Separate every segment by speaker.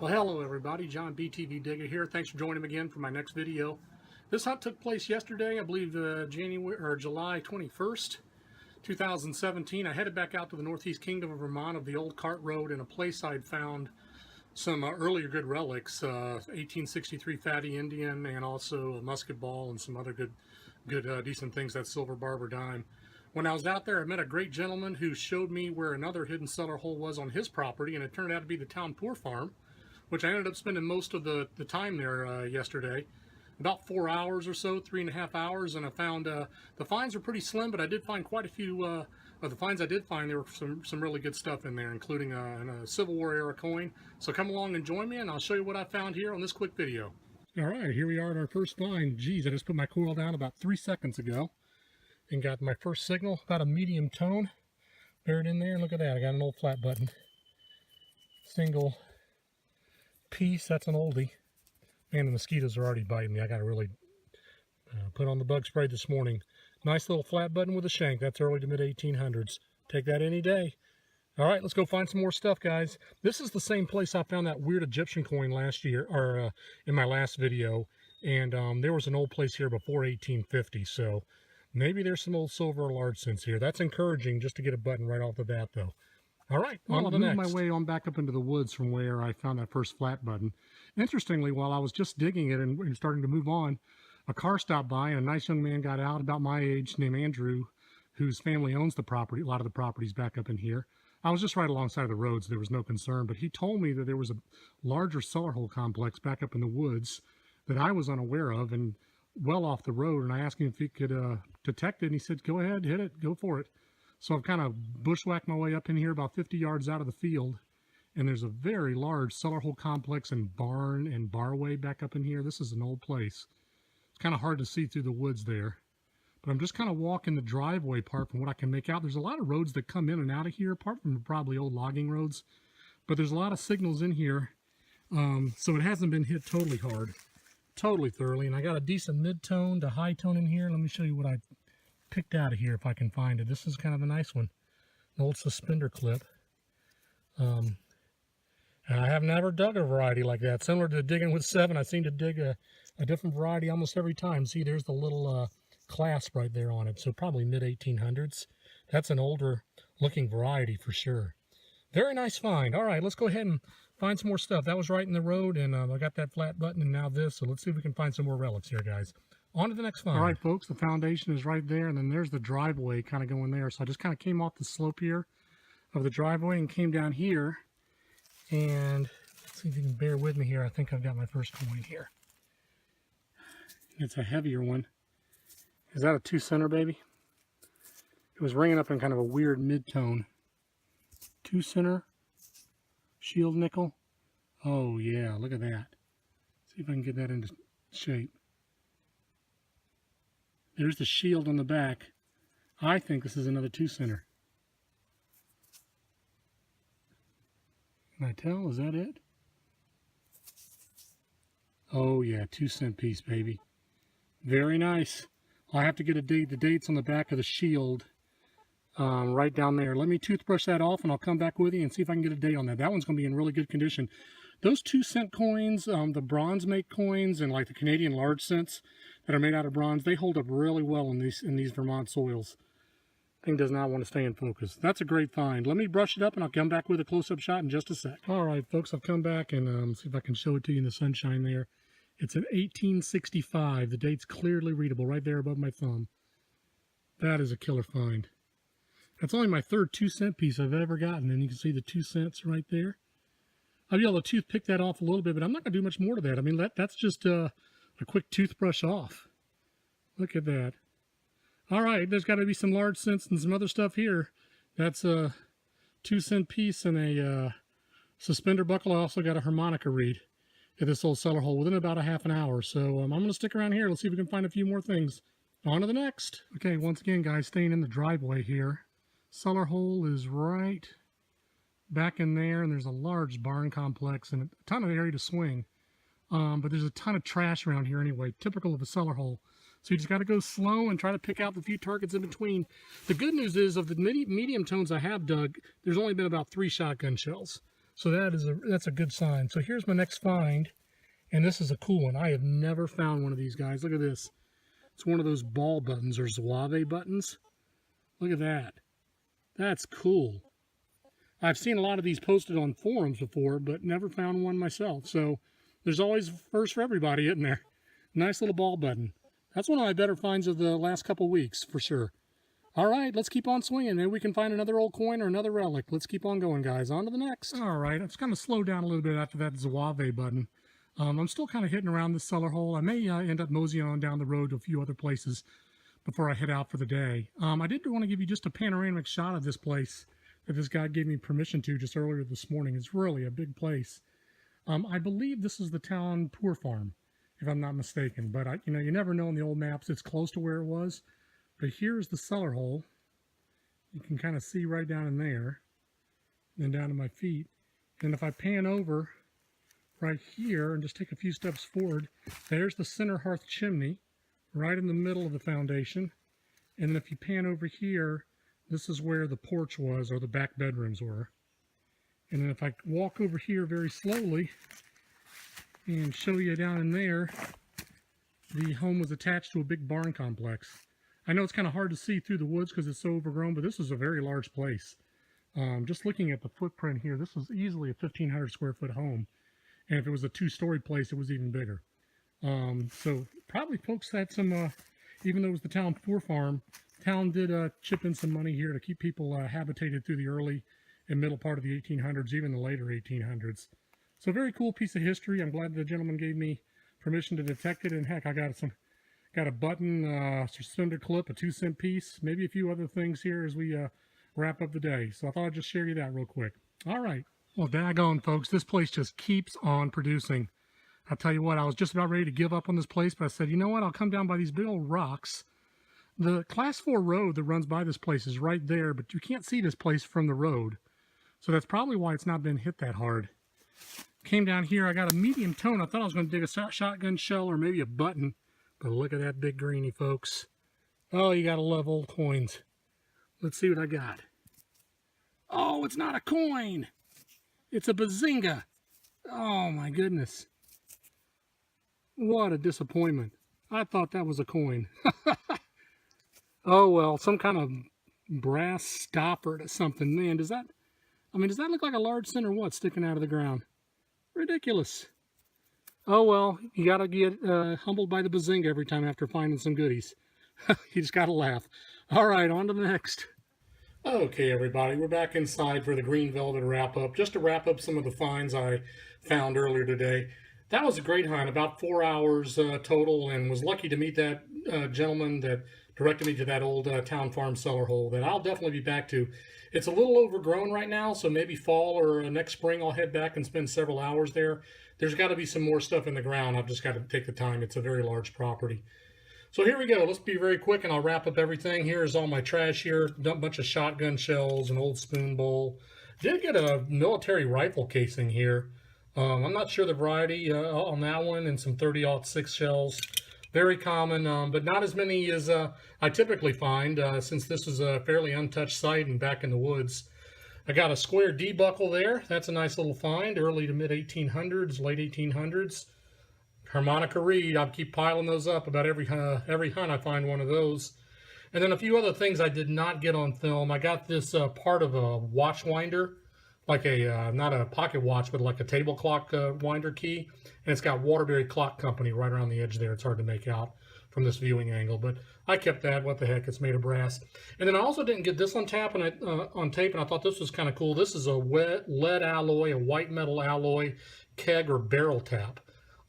Speaker 1: Well, hello everybody, John BTV Digger here. Thanks for joining me again for my next video. This hunt took place yesterday, I believe July 21st, 2017. I headed back out to the Northeast Kingdom of Vermont of the old cart road in a place I'd found some earlier good relics, 1863 Fatty Indian and also a musket ball and some other good decent things, that silver barber dime. When I was out there, I met a great gentleman who showed me where another hidden cellar hole was on his property, and it turned out to be the town poor farm, which I ended up spending most of the time there yesterday. About 4 hours or so, 3.5 hours, and I found the finds were pretty slim, but I did find quite a few of the finds I did find. There were some really good stuff in there, including a Civil War era coin. So come along and join me, and I'll show you what I found here on this quick video. All right, here we are at our first find. Geez, I just put my coil down about 3 seconds ago and got my first signal, about a medium tone, buried in there. Look at that, I got an old flat button. Single piece, that's an oldie. Man, the mosquitoes are already biting me. I got to really put on the bug spray this morning. Nice little flat button with a shank. That's early to mid 1800s. Take that any day. All right, let's go find some more stuff, guys. This is the same place I found that weird Egyptian coin last year, or in my last video. And there was an old place here before 1850, so maybe there's some old silver or large cents here. That's encouraging just to get a button right off the bat, though. All right, well, I'll move my way on back up into the woods from where I found that first flat button. Interestingly, while I was just digging it and starting to move on, a car stopped by and a nice young man got out, about my age, named Andrew, whose family owns the property, a lot of the properties back up in here. I was just right alongside the road, so there was no concern, but he told me that there was a larger cellar hole complex back up in the woods that I was unaware of and well off the road, and I asked him if he could detect it, and he said, go ahead, hit it, go for it. So I've kind of bushwhacked my way up in here about 50 yards out of the field, and there's a very large cellar hole complex and barn and barway back up in here. This is an old place. It's kind of hard to see through the woods there, but I'm just kind of walking the driveway part from what I can make out. There's a lot of roads that come in and out of here, apart from probably old logging roads, but there's a lot of signals in here, so it hasn't been hit totally hard, totally thoroughly, and I got a decent mid-tone to high tone in here. Let me show you what I picked out of here if I can find it. This is kind of a nice one, an old suspender clip. And I have never dug a variety like that. Similar to digging with 7, I seem to dig a different variety almost every time. See, there's the little clasp right there on it, so probably mid-1800s. That's an older looking variety for sure. Very nice find. All right, let's go ahead and find some more stuff. That was right in the road, and I got that flat button and now this, so let's see if we can find some more relics here, guys. On to the next find. All right, folks, the foundation is right there, and then there's the driveway kind of going there. So I just kind of came off the slope here of the driveway and came down here. And let's see if you can bear with me here. I think I've got my first coin here. It's a heavier one. Is that a 2-center, baby? It was ringing up in kind of a weird mid-tone. 2-center shield nickel. Oh, yeah, look at that. See if I can get that into shape. There's the shield on the back. I think this is another 2-center. Can I tell? Is that it? Oh yeah, 2-cent piece, baby. Very nice. I'll have to get a date. The date's on the back of the shield, right down there. Let me toothbrush that off, and I'll come back with you and see if I can get a date on that. That one's going to be in really good condition. Those 2-cent coins, the bronze make coins, and like the Canadian large cents that are made out of bronze, they hold up really well in these Vermont soils. Thing does not want to stay in focus. That's a great find. Let me brush it up, and I'll come back with a close-up shot in just a sec. All right, folks, I've come back and see if I can show it to you in the sunshine there. It's an 1865. The date's clearly readable right there above my thumb. That is a killer find. That's only my third 2-cent piece I've ever gotten, and you can see the 2 cents right there. I'll be able to toothpick that off a little bit, but I'm not going to do much more to that. I mean, that's just a quick toothbrush off. Look at that. All right, there's got to be some large cents and some other stuff here. That's a 2-cent piece and a suspender buckle. I also got a harmonica reed at this old cellar hole within about a half an hour. So I'm going to stick around here. Let's see if we can find a few more things. On to the next. Okay, once again, guys, staying in the driveway here. Cellar hole is right back in there, and there's a large barn complex and a ton of area to swing. But there's a ton of trash around here anyway, typical of a cellar hole. So you just got to go slow and try to pick out the few targets in between. The good news is, of the medium tones I have dug, there's only been about 3 shotgun shells. So that's a good sign. So here's my next find, and this is a cool one. I have never found one of these guys. Look at this. It's one of those ball buttons or zouave buttons. Look at that. That's cool. I've seen a lot of these posted on forums before, but never found one myself. So there's always a first for everybody, isn't there? Nice little ball button. That's one of my better finds of the last couple weeks, for sure. All right, let's keep on swinging. Maybe we can find another old coin or another relic. Let's keep on going, guys. On to the next. All right, I've kind of slowed down a little bit after that zouave button. I'm still kind of hitting around this cellar hole. I may end up moseying on down the road to a few other places before I head out for the day. I did want to give you just a panoramic shot of this place that this guy gave me permission to just earlier this morning. It's really a big place. I believe this is the town Poor Farm, if I'm not mistaken. But you never know in the old maps. It's close to where it was. But here's the cellar hole. You can kind of see right down in there, and then down to my feet. And if I pan over right here and just take a few steps forward, there's the center hearth chimney right in the middle of the foundation. And then if you pan over here, this is where the porch was, or the back bedrooms were. And then if I walk over here very slowly and show you down in there, the home was attached to a big barn complex. I know it's kind of hard to see through the woods because it's so overgrown, but this is a very large place. Just looking at the footprint here, this was easily a 1,500 square foot home. And if it was a two-story place, it was even bigger. So probably folks had some, even though it was the town Poor Farm, town did chip in some money here to keep people habitated through the early and middle part of the 1800s, even the later 1800s. So a very cool piece of history. I'm glad the gentleman gave me permission to detect it. And heck, I got a button, suspender clip, a 2-cent piece, maybe a few other things here as we wrap up the day. So I thought I'd just share you that real quick. All right. Well, daggone, folks, this place just keeps on producing. I'll tell you what, I was just about ready to give up on this place, but I said, you know what, I'll come down by these big old rocks. The Class 4 road that runs by this place is right there, but you can't see this place from the road. So that's probably why it's not been hit that hard. Came down here, I got a medium tone. I thought I was going to dig a shotgun shell or maybe a button. But look at that big greenie, folks. Oh, you gotta love old coins. Let's see what I got. Oh, it's not a coin. It's a bazinga. Oh, my goodness. What a disappointment. I thought that was a coin. Oh, well, some kind of brass stopper to something. Man, does that look like a large cent or what sticking out of the ground? Ridiculous. Oh, well, you got to get humbled by the bazinga every time after finding some goodies. You just got to laugh. All right, on to the next. Okay, everybody, we're back inside for the green velvet wrap-up. Just to wrap up some of the finds I found earlier today. That was a great hunt, about 4 hours total, and was lucky to meet that gentleman that directed me to that old town farm cellar hole that I'll definitely be back to. It's a little overgrown right now, so maybe fall or next spring I'll head back and spend several hours there. There's got to be some more stuff in the ground. I've just got to take the time. It's a very large property. So here we go. Let's be very quick and I'll wrap up everything. Here's all my trash here. A bunch of shotgun shells, an old spoon bowl. Did get a military rifle casing here. I'm not sure the variety on that one, and some 30-06 shells. Very common, but not as many as I typically find since this is a fairly untouched site and back in the woods. I got a square D buckle there. That's a nice little find, early to mid 1800s, late 1800s. Harmonica reed. I'll keep piling those up. About every hunt I find one of those. And then a few other things I did not get on film. I got this part of a watch winder, like a, not a pocket watch, but like a table clock winder key. And it's got Waterbury Clock Company right around the edge there. It's hard to make out from this viewing angle, but I kept that. What the heck, it's made of brass. And then I also didn't get this on tape, and I thought this was kind of cool. This is a lead alloy, a white metal alloy keg or barrel tap.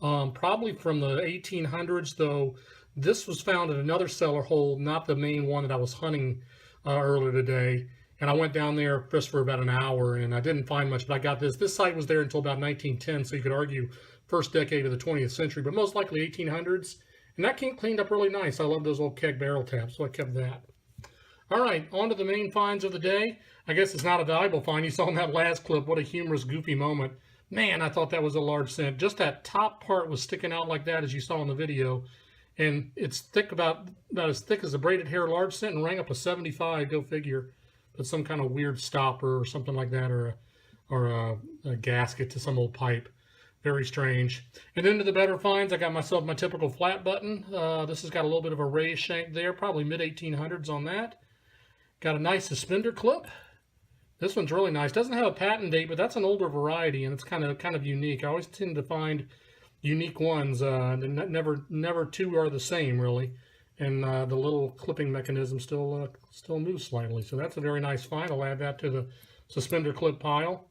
Speaker 1: Probably from the 1800s, though. This was found in another cellar hole, not the main one that I was hunting earlier today. And I went down there just for about an hour, and I didn't find much, but I got this. This site was there until about 1910, so you could argue first decade of the 20th century, but most likely 1800s. And that came cleaned up really nice. I love those old keg barrel taps, so I kept that. All right, on to the main finds of the day. I guess it's not a valuable find. You saw in that last clip, what a humorous, goofy moment. Man, I thought that was a large cent. Just that top part was sticking out like that, as you saw in the video. And it's thick, about as thick as a braided hair, large cent, and rang up a 75, go figure. But some kind of weird stopper or something like that, or a gasket to some old pipe. Very strange. And then to the better finds, I got myself my typical flat button. This has got a little bit of a raised shank there, probably mid-1800s on that. Got a nice suspender clip. This one's really nice. Doesn't have a patent date, but that's an older variety, and it's kind of unique. I always tend to find unique ones. Never two are the same, really. And the little clipping mechanism still moves slightly. So that's a very nice find. I'll add that to the suspender clip pile.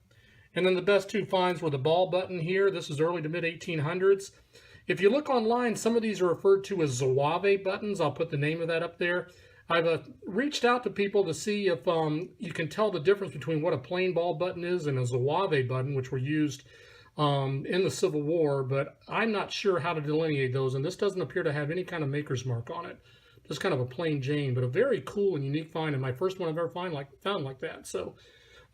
Speaker 1: And then the best two finds were the ball button here. This is early to mid-1800s. If you look online, some of these are referred to as Zouave buttons. I'll put the name of that up there. I've reached out to people to see if you can tell the difference between what a plain ball button is and a Zouave button, which were used in the Civil War, but I'm not sure how to delineate those, and this doesn't appear to have any kind of maker's mark on it. Just kind of a plain Jane, but a very cool and unique find, and my first one I've ever found like that. So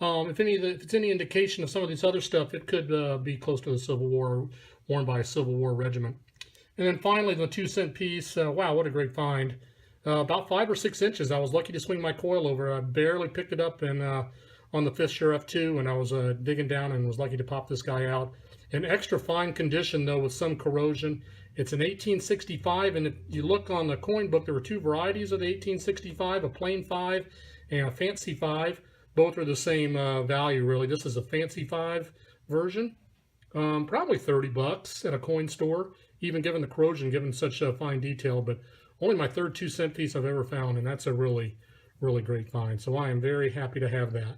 Speaker 1: if it's any indication of some of this other stuff, it could be close to the Civil War, worn by a Civil War regiment. And then finally, the 2-cent piece. Wow, what a great find. About 5 or 6 inches. I was lucky to swing my coil over. I barely picked it up and on the Fisher F2, and I was digging down and was lucky to pop this guy out. In extra fine condition, though, with some corrosion. It's an 1865, and if you look on the coin book, there were two varieties of the 1865, a plain 5 and a fancy 5. Both are the same value, really. This is a fancy 5 version. Probably 30 bucks at a coin store, even given the corrosion, given such fine detail, but only my third 2-cent piece I've ever found, and that's a really, really great find. So I am very happy to have that.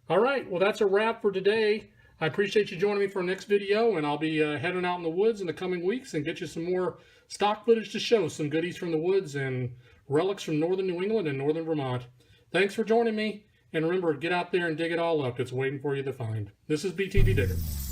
Speaker 1: All right, well, that's a wrap for today. I appreciate you joining me for the next video, and I'll be heading out in the woods in the coming weeks and get you some more stock footage to show, some goodies from the woods and relics from northern New England and northern Vermont. Thanks for joining me, and remember, get out there and dig it all up. It's waiting for you to find. This is BTV Digger.